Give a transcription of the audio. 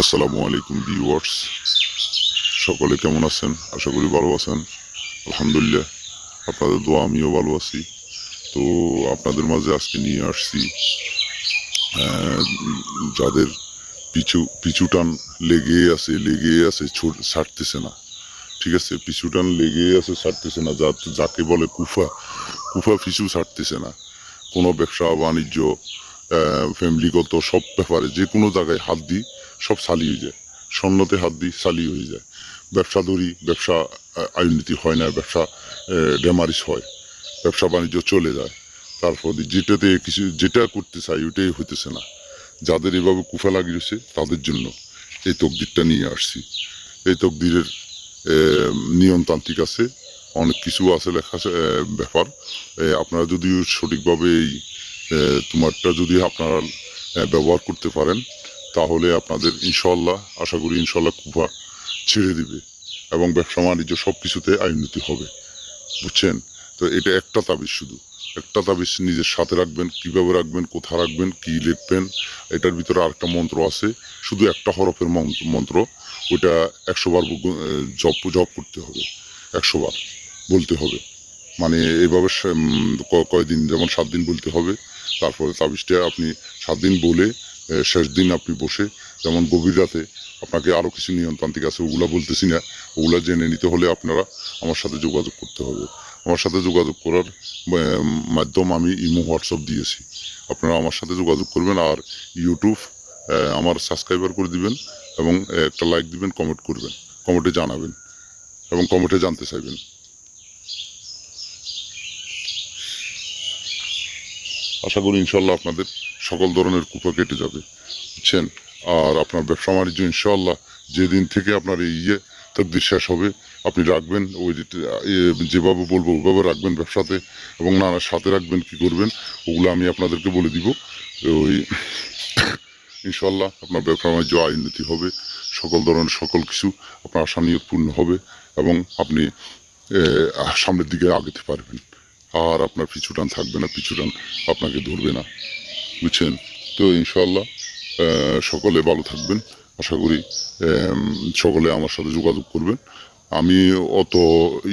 আসসালামু আলাইকুম ভিউয়ার্স, সকলে কেমন আছেন? আশা করি ভালো আছেন। আলহামদুলিল্লাহ, আপনাদের দোয়া আমিও ভালো আছি। তো আপনাদের মাঝে আজকে নিয়ে আসছি যাদের পিছু টান লেগে আছে, ছাড়তেছে না। ঠিক আছে, পিছু টান লেগে আছে, ছাড়তেছে না, যাকে বলে কুফা কুফা পিছু ছাড়তেছে না। কোনো ব্যবসা বাণিজ্য, ফ্যামিলিগত সব ব্যাপারে যে কোনো জায়গায় হাত দিই সব চালিয়ে যায়। স্বর্ণতে হাত দিই চালিয়ে হয়ে যায়। ব্যবসা ধরি, ব্যবসা আইননীতি হয় না, ব্যবসা ডেমারিস হয়, ব্যবসা বাণিজ্য চলে যায়। তারপর যেটা করতে চাই ওইটাই হইতেছে না। যাদের এভাবে কুফা লাগিয়েছে তাদের জন্য এই তকদিরটা নিয়ে আসছি। এই তকদিরের নিয়মতান্ত্রিক আছে, অনেক কিছু আছে, লেখা আছে ব্যাপার। আপনারা যদি সঠিকভাবে এই তোমারটা যদি আপনারা ব্যবহার করতে পারেন, তাহলে আপনাদের ইনশাল্লাহ, আশা করি ইনশাল্লাহ কুফা ছেড়ে দিবে এবং ব্যবসা বাণিজ্য সব কিছুতে আইনতি হবে। বুঝছেন? তো এটা একটা তাবিজ, শুধু একটা তাবিজ নিজের সাথে রাখবেন। কীভাবে রাখবেন, কোথা রাখবেন, কী লিখবেন, এটার ভিতরে আরেকটা মন্ত্র আছে, শুধু একটা হরফের মন্ত্র। ওইটা 100 বার জপ করতে হবে, 100 বার বলতে হবে। মানে এইভাবে কয়দিন, যেমন 7 দিন বলতে হবে। তারপরে তাবিজটা আপনি 7 দিন বলে শেষ দিন আপনি বসে, যেমন গভীর রাতে, আপনাকে আরও কিছু নিয়মতান্ত্রিক আছে, ওগুলা বলতেছি না। ওগুলা জেনে নিতে হলে আপনারা আমার সাথে যোগাযোগ করতে হবে। আমার সাথে যোগাযোগ করার মাধ্যম আমি ইমো, হোয়াটসঅ্যাপ দিয়েছি। আপনারা আমার সাথে যোগাযোগ করবেন। আর ইউটিউব আমার সাবস্ক্রাইবার করে দিবেন এবং একটা লাইক দিবেন, কমেন্ট করবেন, কমেন্টে জানাবেন এবং কমেন্টে জানতে চাইবেন। আশা করি ইনশাল্লাহ আপনাদের সকল ধরনের কুপা কেটে যাবে। বুঝছেন? আর আপনার ব্যবসা বাণিজ্য ইনশাল্লাহ যেদিন থেকে আপনার এই তকদির শেষ হবে, আপনি রাখবেন ওই যেভাবে বলবো ওইভাবে রাখবেন ব্যবসাতে, এবং নানার সাথে রাখবেন, কি করবেন ওগুলো আমি আপনাদেরকে বলে দিব। ওই ইনশাল্লাহ আপনার ব্যবসা বাণিজ্য উন্নতি হবে, সকল ধরনের সকল কিছু আপনার আশা নিয়ত পূর্ণ হবে এবং আপনি সামনের দিকে আগাতে পারবেন। আর আপনার পিছুটান থাকবে না, পিছুটান আপনাকে ধরবে না। বুঝছেন? তো ইনশাল্লাহ সকলে ভালো থাকবেন। আশা করি সকলে আমার সাথে যোগাযোগ করবেন। আমি অত